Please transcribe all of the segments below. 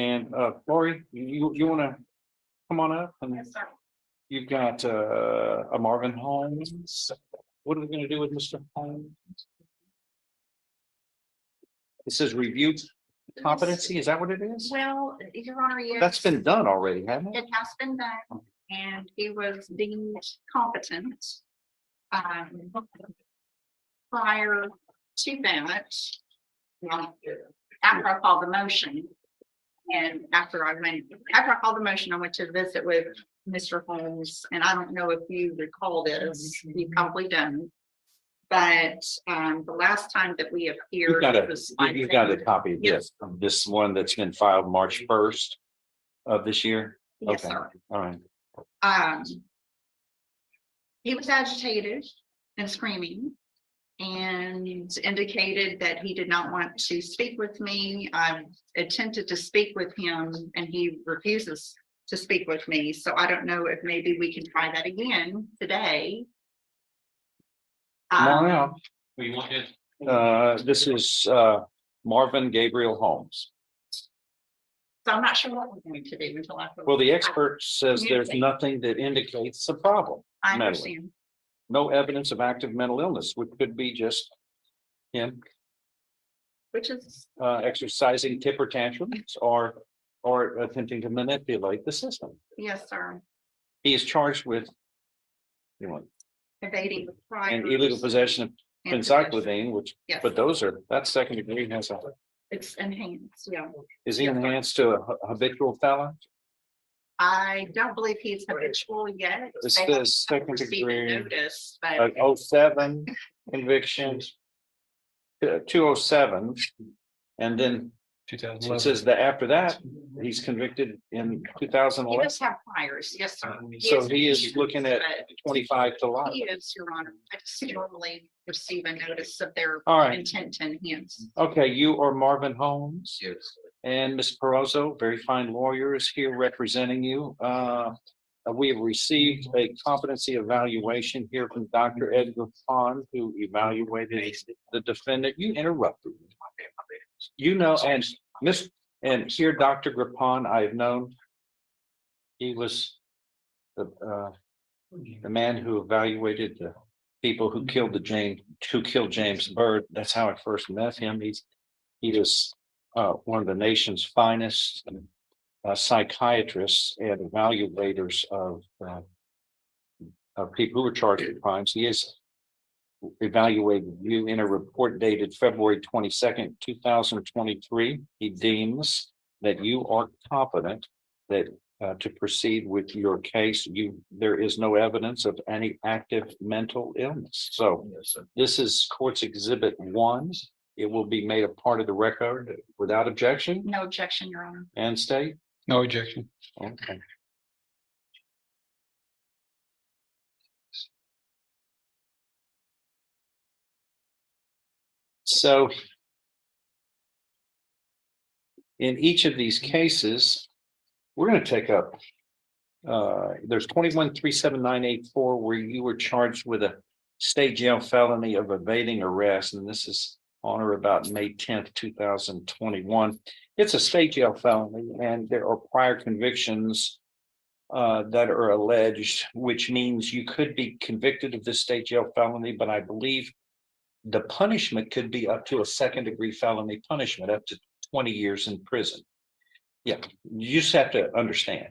And Lori, you want to come on up? And Yes, sir. you've got a Marvin Holmes. What are we going to do with Mr. Holmes? It says review competency. Is that what it is? Well, Your Honor, yes. That's been done already, hasn't it? It has been done, and he was deemed competent. Prior to that, after I called the motion, and after I called the motion, I went to visit with Mr. Holmes, and I don't know if you recall this, you probably don't. But the last time that we appeared, You've got a copy of this, this one that's been filed March 1st of this year. Yes, Okay. sir. All right. He was agitated and screaming and indicated that he did not want to speak with me. I attempted to speak with him and he refuses to speak with me. So I don't know if maybe we can try that again today. Come on out. This is Marvin Gabriel Holmes. So I'm not sure what we're going to do until after. Well, the expert says there's nothing that indicates a problem. I mentally. understand. No evidence of active mental illness, which could be just him Which is, exercising temper tantrums or attempting to manipulate the system. yes, sir, He is charged with evading the prior. and illegal possession of phencyclidine, which, Yes, but that's second degree. it's enhanced, yeah. Is he Yes, sir. enhanced to a habitual felon? I don't believe he's habitual yet. This They haven't is second received a degree. notice, but 07 convictions, 207, and then it says that after that, he's convicted in he 2011. does have priors, yes, sir. So he is looking at but 25 to life. He is, Your Honor. I just normally receive a notice of their All right. intent to enhance. Okay, you are Marvin Holmes. Yes. And Ms. Perozzo, very fine lawyer, is here representing you. We have received a competency evaluation here from Dr. Edgar Pond, who evaluated the defendant. You interrupted. You know, and here, Dr. Grapon, I have known. He was the man who evaluated the people who killed James Byrd. That's how I first met him. He was one of the nation's finest psychiatrists and evaluators of people who were charged with crimes. He has evaluated you in a report dated February 22nd, 2023. He deems that you are competent that to proceed with your case. There is no evidence of any active mental illness. So this is Court's Exhibit 1. It will be made a part of the record without objection. No objection, Your Honor. And state? No objection. Okay. So in each of these cases, we're going to take up, there's 21-37984 where you were charged with a state jail felony of evading arrest. And this is on or about May 10th, 2021. It's a state jail felony and there are prior convictions that are alleged, which means you could be convicted of this state jail felony, but I believe the punishment could be up to a second degree felony punishment, up to 20 years in prison. Yeah, you just have to understand.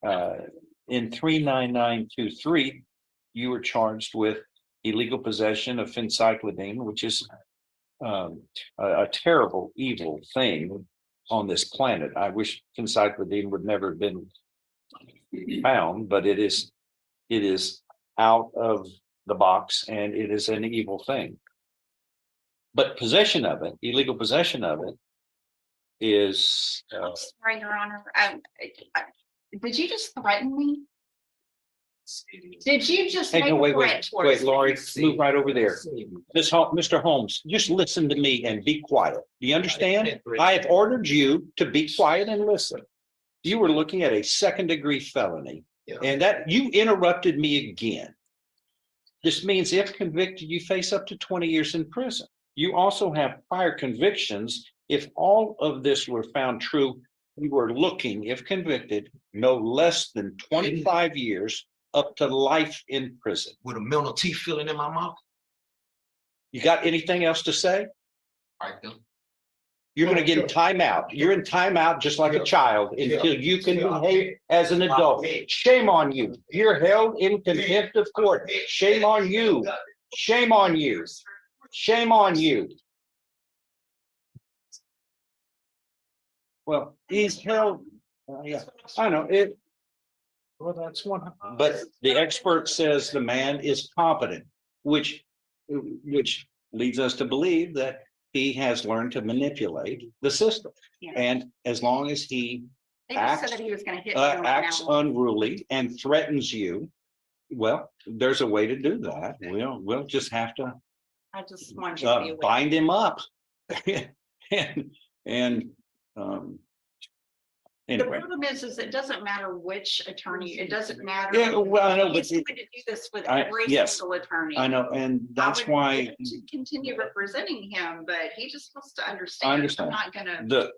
In 39923, you were charged with illegal possession of phencyclidine, which is a terrible, evil thing on this planet. I wish phencyclidine would never have been found, but it is out of the box and it is an evil thing. But possession of it, illegal possession of it, is. I'm sorry, Your Honor. Did you just threaten me? Did you just? Hey, make no, a wait, threat towards me? Laurie, move right over there. Mr. Holmes, just listen to me and be quiet. Do you understand? I have ordered you to be quiet and listen. You were looking at a second degree felony, and that you interrupted me again. This means if convicted, you face up to 20 years in prison. You also have prior convictions. If all of this were found true, you are looking, if convicted, no less than 25 years up to life in prison. With a mental teeth feeling in my mouth. You got anything else to say? All right, then. You're gonna get timeout. You're in timeout just like a child until you can behave as an adult. Shame on you. You're held in contempt of court. Shame on you. Shame on you. Shame on you. Well, he's held, yeah, I know it. Well, that's one, but the expert says the man is competent, which leads us to believe that he has learned to manipulate the system. Yeah. And as long as he They just said that he was gonna hit me acts right now. unruly and threatens you, well, there's a way to do that. We'll just have to I just wanted you to be aware. bind him up. and The anyway. problem is it doesn't matter which attorney, it doesn't matter. Yeah, well, I know, but He's going to do this with every yes, single attorney. I know, and I that's would why like to continue representing him, but he just wants to I understand. understand. I'm not gonna.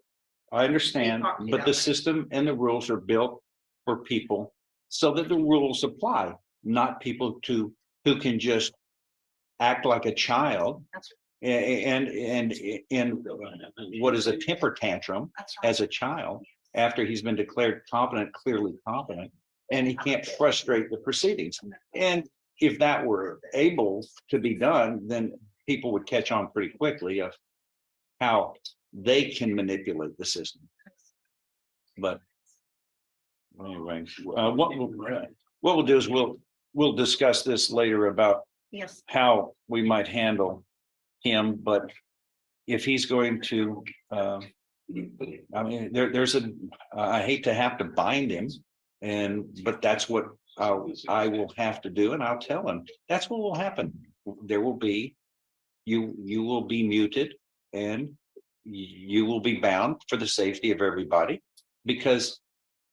I understand, talk to you but that the way. system and the rules are built for people so that the rules apply, not people who can just act like a child. That's And what is a temper tantrum That's right. as a child after he's been declared competent, clearly competent, and he can't frustrate the proceedings. And if that were able to be done, then people would catch on pretty quickly of how they can manipulate the system. But anyway, what we'll do is we'll discuss this later about Yes. how we might handle him, but if he's going to, I mean, I hate to have to bind him, but that's what I will have to do, and I'll tell him, that's what will happen. There will be, you will be muted, and you will be bound for the safety of everybody, because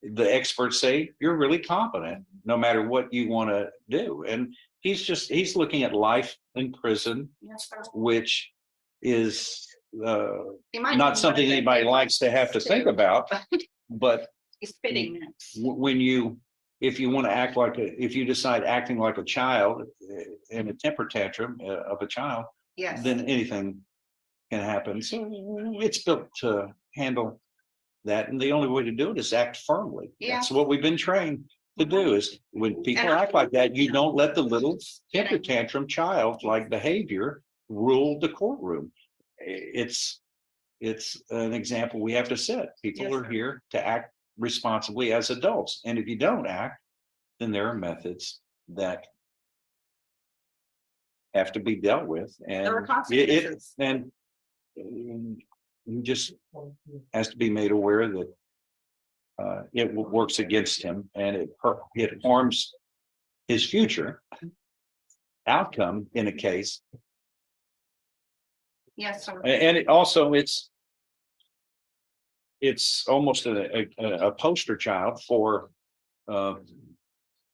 the experts say you're really competent, no matter what you want to do. And he's looking at life in prison, Yes, sir. which is He might not be something one of the anybody good likes to have to ones, think too. about. But He's fitting this. if you want to act like if you decide acting like a child in a temper tantrum of a child, Yes. then anything can happen. So it's built to handle that, and the only way to do it is act firmly. Yeah. That's what we've been trained to do, is when people And I act like that, you don't let the little temper Yeah. tantrum child-like behavior rule the courtroom. It's an example we have to set. People Yes, are sir. here to act responsibly as adults, and if you don't act, then there are methods that have to be dealt with, and There are consequences. you just has to be made aware that it works against him, and it harms his future outcome in a case. Yes, sir. And it also it's almost a poster child for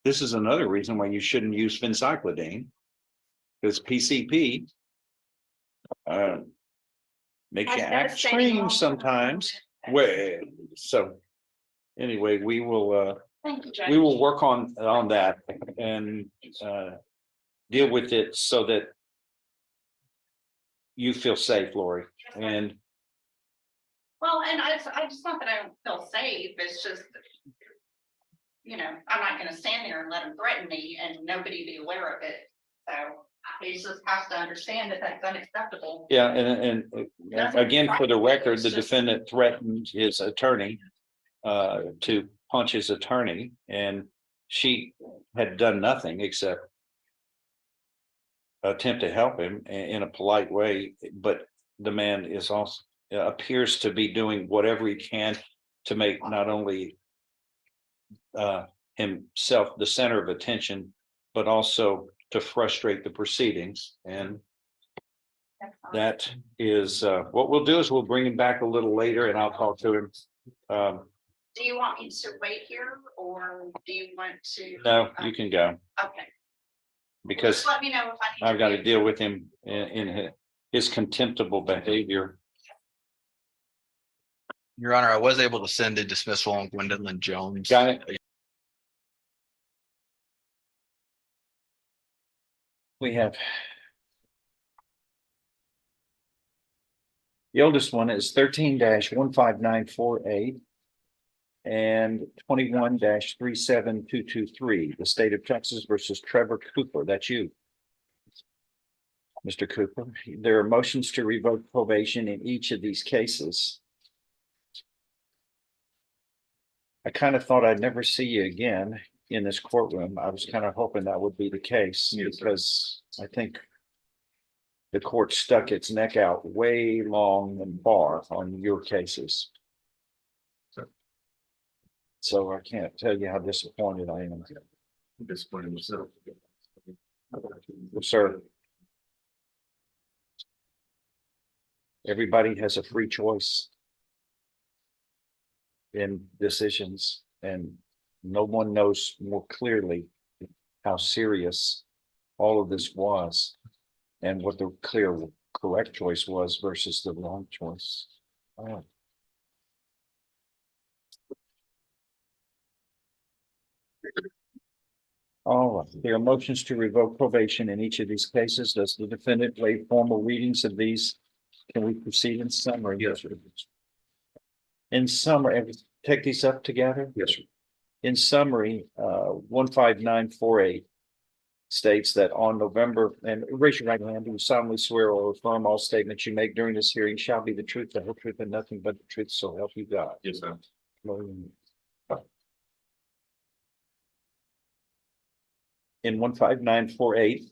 this is another reason why you shouldn't use phencyclidine, because PCP makes you act strange sometimes. So anyway, Thank you, Judge. we will work on that and deal with it so that you feel safe, Lori. And Well, and I just not that I don't feel safe, it's just, I'm not gonna stand there and let him threaten me and nobody be aware of it. So he just has to understand that that's unacceptable. yeah, and again, for the record, the defendant threatened his attorney to punch his attorney, and she had done nothing except attempt to help him in a polite way. But the man is also appears to be doing whatever he can to make not only himself the center of attention, but also to frustrate the proceedings. And that is what we'll do is we'll bring him back a little later, and I'll talk to him. Do you want me to wait here or do you want to? No, you can go, Okay. because Just let me know if I need. I've got to deal with him in his contemptible behavior. Your Honor, I was able to send a dismissal on Gwendolyn Jones. Got it. We have. The oldest one is 13-15948. And 21-37223, the state of Texas versus Trevor Cooper. That's you, Mr. Cooper. There are motions to revoke probation in each of these cases. I kind of thought I'd never see you again in this courtroom. I was kind of hoping that would be the case because I think the court stuck its neck out way long and far on your cases. So I can't tell you how disappointed I am. Disappointed myself. Sir. Everybody has a free choice in decisions, and no one knows more clearly how serious all of this was and what the clear, correct choice was versus the wrong choice. Oh. All right, there are motions to revoke probation in each of these cases. Does the defendant waive formal readings of these? Can we proceed in summary? Yes, sir. In summary, take these up together? Yes, sir. In summary, 15948 states that on November, and raise your right hand, do you solemnly swear or affirm all statements you make during this hearing shall be the truth, the whole truth, and nothing but the truth, so help you God. Yes, sir. In 15948,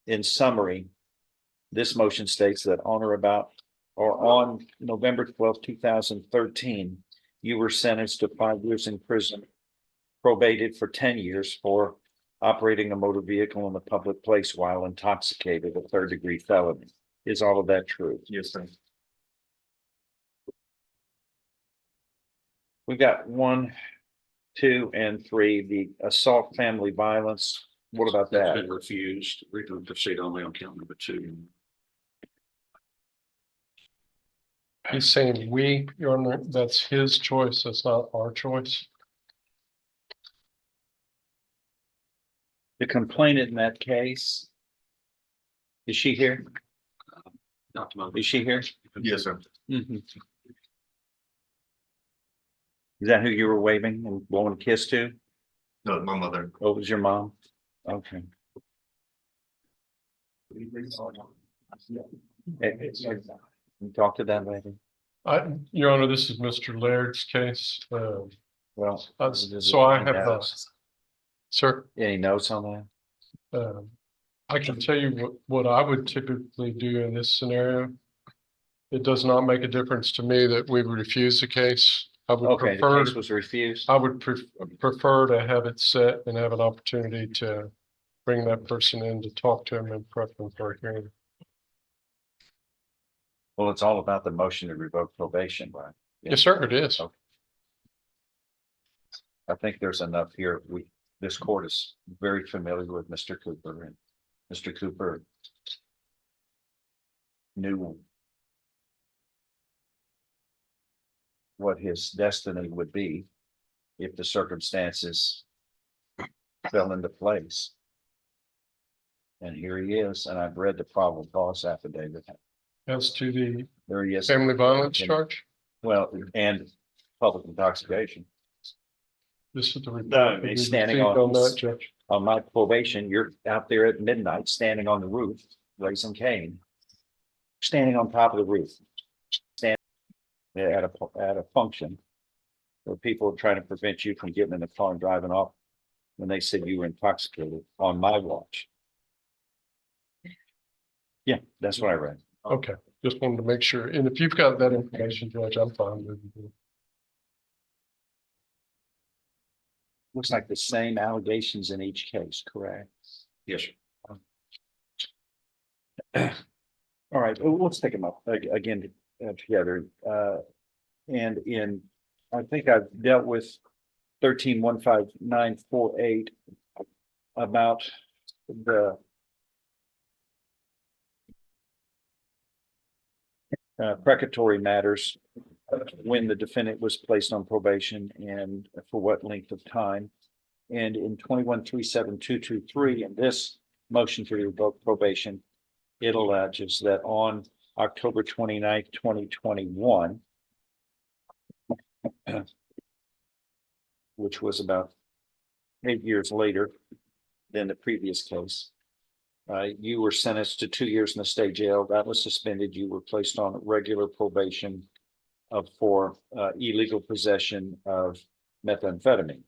in summary, this motion states that on or about or on November 12, 2013, you were sentenced to 5 years in prison, probated for 10 years for operating a motor vehicle in a public place while intoxicated, a 3rd-degree felony. Is all of that true? Yes, sir. We've got 1, 2, and 3, the assault, family violence. What about That's that? been refused. We can proceed only on count number 2. He's saying Your Honor, that's his choice, that's not our choice. The complainant in that case. Is she here? Not to my. Is she here? Yes, sir. Mhm. Is that who you were waving and blowing a kiss to? No, my mother. Oh, it was your mom? Okay. You talk to that lady? Your Honor, this is Mr. Laird's case. Well. So I have not. Sir, Any notes on that? I can tell you what I would typically do in this scenario. It does not make a difference to me that we refuse the case. I would Okay, the prefer, case was refused. I would prefer to have it set and have an opportunity to bring that person in to talk to him and prep them for a hearing. Well, it's all about the motion to revoke probation, right? Yes, sir, it is. Okay. I think there's enough here. This court is very familiar with Mr. Cooper, and Mr. Cooper knew what his destiny would be if the circumstances fell into place. And here he is, and I've read the probable cause affidavit. As to the There he is. family violence charge, Well, and public intoxication. this is the report. No, that we he's standing received on- that, Judge. On my probation, you're out there at midnight, standing on the roof, raising Cain. Standing on top of the roof. Stand at a function. Where people are trying to prevent you from getting in the car and driving off. When they said you were intoxicated on my watch. Yeah, that's what I read. Okay, just wanted to make sure. And if you've got that information, Judge, I'm fine with it. Looks like the same allegations in each case, correct? Yes, sir. All right, well, let's take them up again together. And I think I've dealt with 13-15948 about the precatory matters when the defendant was placed on probation and for what length of time. And in 21-37223, in this motion to revoke probation, it alleges that on October 29th, 2021, which was about 8 years later than the previous case, you were sentenced to 2 years in the state jail. That was suspended. You were placed on regular probation for illegal possession of methamphetamine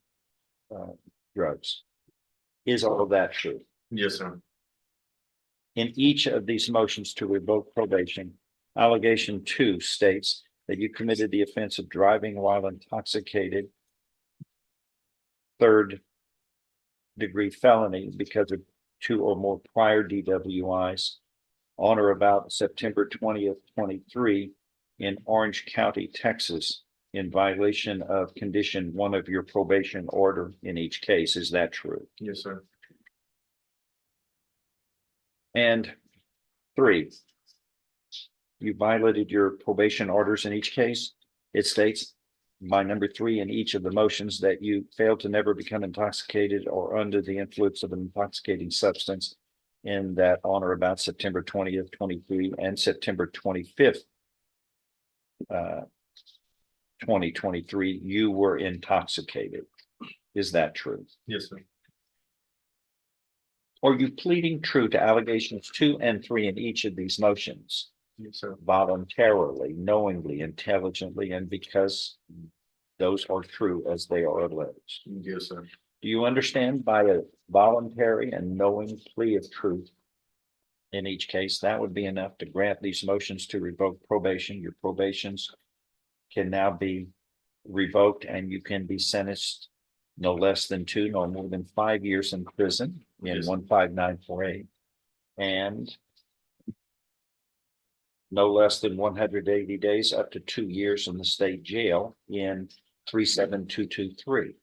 drugs. Is all of that true? Yes, sir. In each of these motions to revoke probation, allegation 2 states that you committed the offense of driving while intoxicated, third-degree felony because of 2 or more prior DWIs on or about September 20th, 23 in Orange County, Texas, in violation of condition 1 of your probation order in each case. Is that true? Yes, sir. And 3, you violated your probation orders in each case. It states by number 3 in each of the motions that you failed to never become intoxicated or under the influence of an intoxicating substance in that on or about September 20th, 23 and September 25th, 2023, you were intoxicated. Is that true? Yes, sir. Are you pleading true to allegations 2 and 3 in each of these motions? Yes, sir. Voluntarily, knowingly, intelligently, and because those are true as they are alleged. Yes, sir. Do you understand by a voluntary and knowing plea of truth in each case, that would be enough to grant these motions to revoke probation? Your probations can now be revoked and you can be sentenced no less than 2, no more than 5 years in prison in Yes. 15948. And no less than 180 days up to 2 years in the state jail in 37223.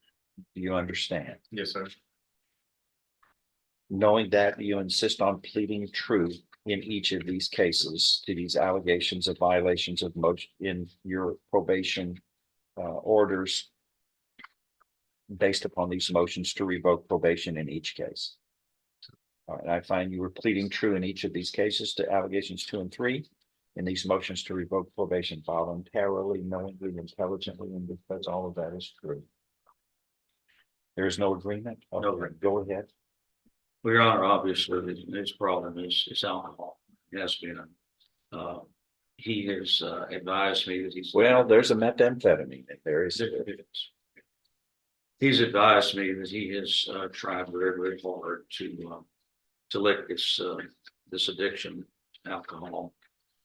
Do you understand? Yes, sir. Knowing that, you insist on pleading true in each of these cases to these allegations of violations of motion in your probation orders based upon these motions to revoke probation in each case. All right, I find you were pleading true in each of these cases to allegations 2 and 3. In these motions to revoke probation voluntarily, knowingly, intelligently, and because all of that is true. There is no agreement? No. Okay, go ahead. Well, Your Honor, obviously, his problem is alcohol. It has been. He has advised me that he's. Well, there's a methamphetamine in there. Is it? He's advised me that he has tried very, very hard to lick this addiction, alcohol,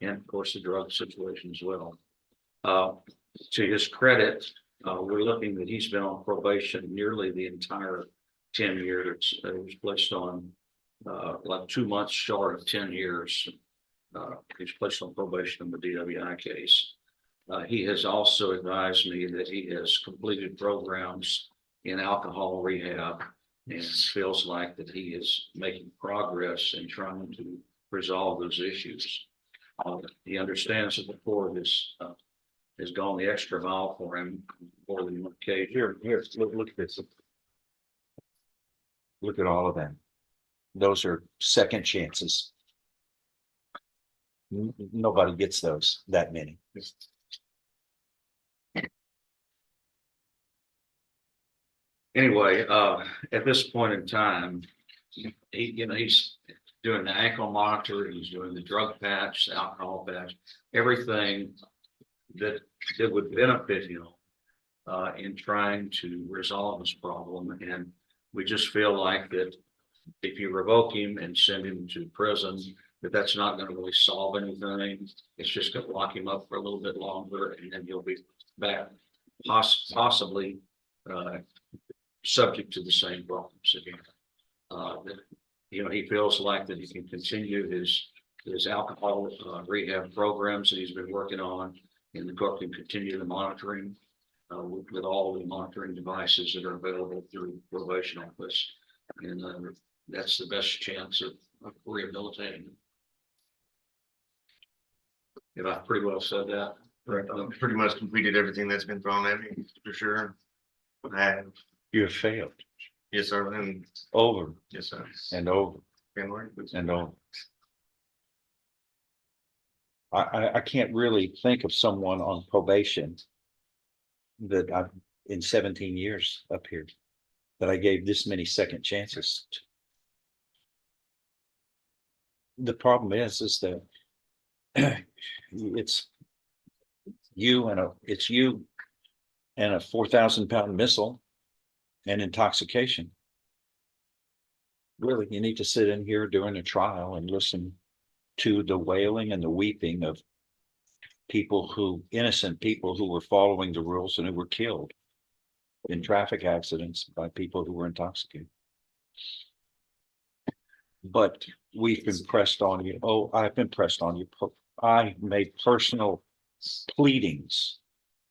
and of course the drug situation as well. To his credit, we're looking that he's been on probation nearly the entire 10 years. He was placed on like 2 months short of 10 years. He's placed on probation in the DWI case. He has also advised me that he has completed programs in alcohol rehab and feels like that he is making progress in trying to resolve those issues. He understands that the court has gone the extra mile for him more than one occasion. Here, look at this. Look at all of them. Those are second chances. Nobody gets those, that many. Anyway, at this point in time, he's doing the ankle monitor, he's doing the drug patch, the alcohol patch, everything that would benefit him in trying to resolve this problem. And we just feel like that if you revoke him and send him to prison, that's not going to really solve anything. It's just going to lock him up for a little bit longer, and then he'll be back, possibly subject to the same problems again. He feels like that he can continue his alcohol rehab programs that he's been working on, and the court can continue the monitoring with all the monitoring devices that are available through probation office, and that's the best chance of rehabilitating him. If I pretty well said that. I've pretty much completed everything that's been thrown at me, for sure. I have, You have failed yes, sir, and over yes, sir. and over Been working. and over. I can't really think of someone on probation that I've, in 17 years up here, that I gave this many second chances to. The problem is that it's you and a 4,000-pound missile and intoxication. Really, you need to sit in here during a trial and listen to the wailing and the weeping of innocent people who were following the rules and who were killed in traffic accidents by people who were intoxicated. But we've been pressed on you. Oh, I've been pressed on you. I made personal pleadings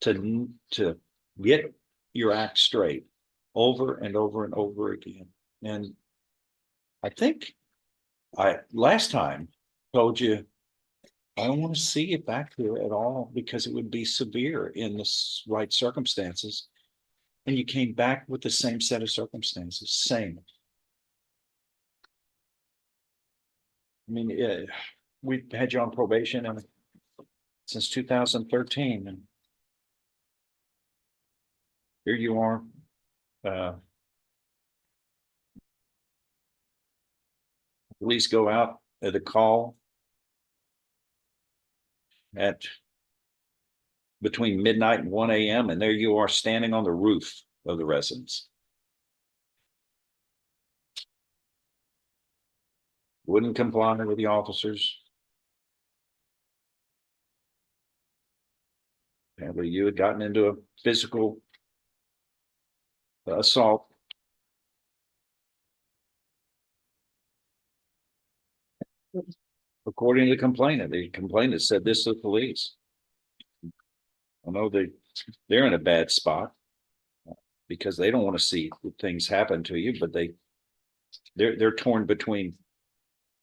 to get your act straight over and over and over again. And I think last time told you, I don't want to see you back here at all because it would be severe in the right circumstances. And you came back with the same set of circumstances, same. I mean, we've had you on probation since 2013, and here you are. Police go out at a call at between midnight and 1 a.m. and there you are standing on the roof of the residence. Wouldn't comply with the officers. Apparently you had gotten into a physical assault. According to the complainant said this to the police. I know they're in a bad spot because they don't want to see things happen to you, but they're torn between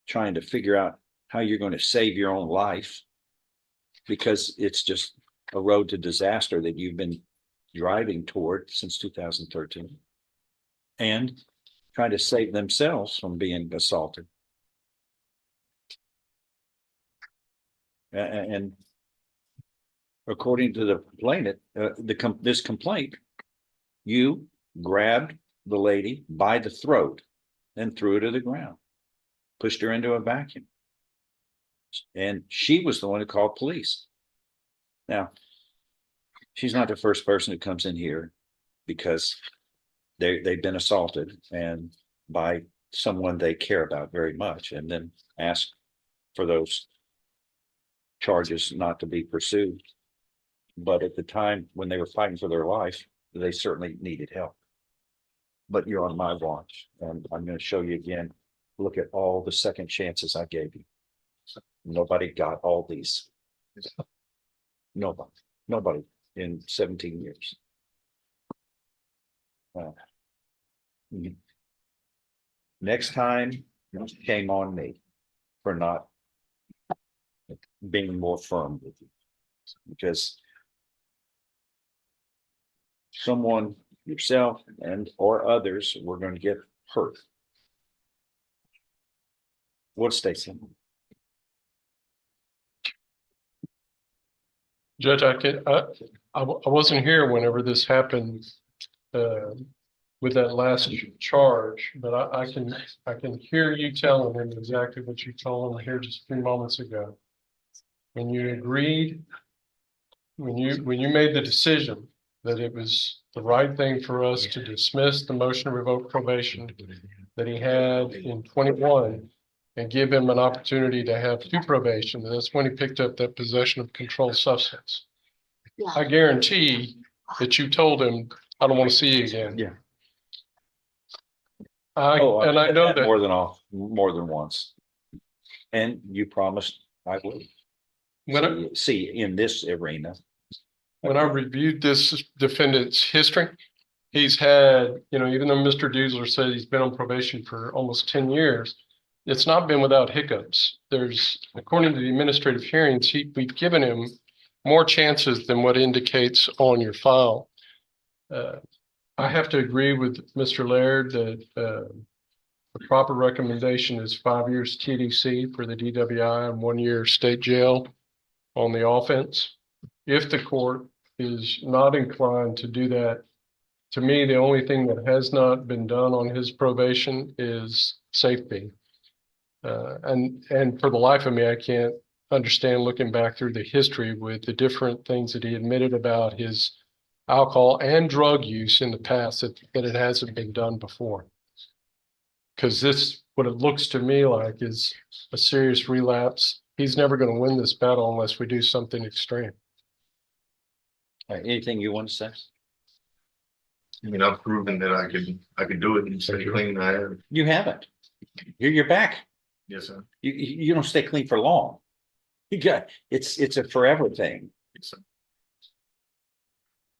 trying to figure out how you're going to save your own life because it's just a road to disaster that you've been driving toward since 2013, and trying to save themselves from being assaulted. And according to the complainant, this complaint, you grabbed the lady by the throat and threw her to the ground, pushed her into a vacuum. And she was the one who called police. Now, she's not the first person who comes in here because they've been assaulted and by someone they care about very much, and then ask for those charges not to be pursued. But at the time when they were fighting for their life, they certainly needed help. But you're on my watch, and I'm going to show you again. Look at all the second chances I gave you. Nobody got all these. Nobody in 17 years. Next time, shame on me for not being more firm with you, because someone, yourself and or others, were going to get hurt. What, Stacy? Judge, I wasn't here whenever this happened with that last charge, but I can hear you telling him exactly what you told him here just a few moments ago. When you agreed, when you made the decision that it was the right thing for us to dismiss the motion to revoke probation that he had in 21 and give him an opportunity to have 2 probation, that's when he picked up that possession of controlled substance. I guarantee that you told him, I don't want to see you again. Yeah. I know that more than once. And you promised I would see in this arena. When I reviewed this defendant's history, he's had, even though Mr. Dusler said he's been on probation for almost 10 years, it's not been without hiccups. There's, according to the administrative hearings, we've given him more chances than what indicates on your file. I have to agree with Mr. Laird that the proper recommendation is 5 years TDC for the DWI and 1 year state jail on the offense. If the court is not inclined to do that, to me, the only thing that has not been done on his probation is safety. And for the life of me, I can't understand looking back through the history with the different things that he admitted about his alcohol and drug use in the past that it hasn't been done before. Because this, what it looks to me like is a serious relapse. He's never going to win this battle unless we do something extreme. Anything you want to say? I mean, I've proven that I could do it and stay clean. I have. You haven't. You're back. Yes, sir. You don't stay clean for long. You got, it's a forever thing, Yes, sir.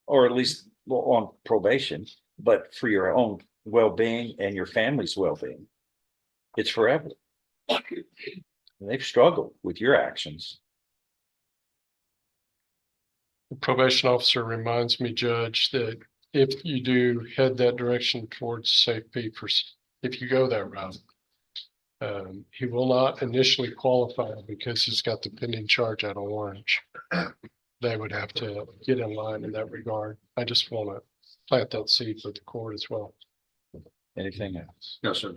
or at least on probation, but for your own well-being and your family's well-being. It's forever. They've struggled with your actions. The probation officer reminds me, Judge, that if you do head that direction towards safety, if you go that route, he will not initially qualify because he's got the pending charge out of Orange. They would have to get in line in that regard. I just want to plant that seed with the court as well. Anything else? No, sir,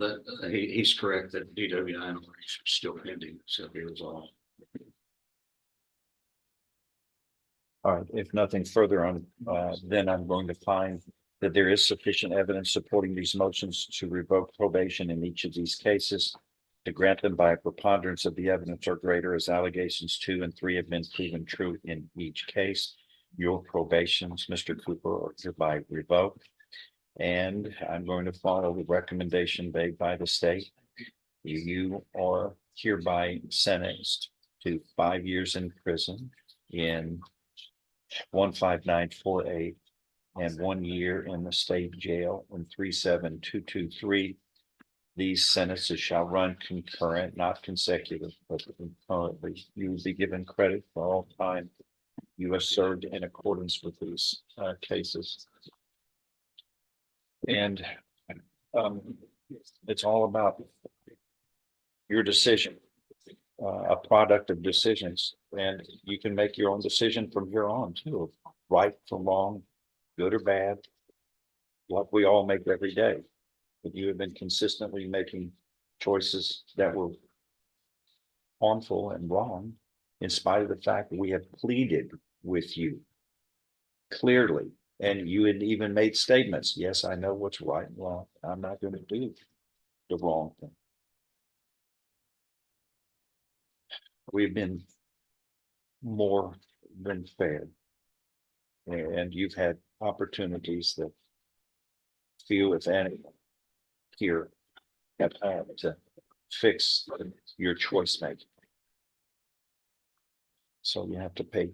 he's correct that DWI and Orange are still pending, so he was all. All right, if nothing further on, then I'm going to find that there is sufficient evidence supporting these motions to revoke probation in each of these cases, to grant them by a preponderance of the evidence or greater, as allegations 2 and 3 have been proven true in each case. Your probations, Mr. Cooper, are hereby revoked. And I'm going to follow the recommendation made by the state. You are hereby sentenced to 5 years in prison in 15948 and 1 year in the state jail in 37223. These sentences shall run concurrent, not consecutive, but concurrently. You will be given credit for all time you have served in accordance with these cases. And it's all about your decision, a product of decisions, and you can make your own decision from here on too, right from wrong, good or bad, like we all make every day. But you have been consistently making choices that were harmful and wrong, in spite of the fact that we have pleaded with you clearly. And you had even made statements. Yes, I know what's right and wrong. I'm not going to do the wrong thing. We've been more than fair. And you've had opportunities that few, if any, here have had to fix your choice making. So you have to pay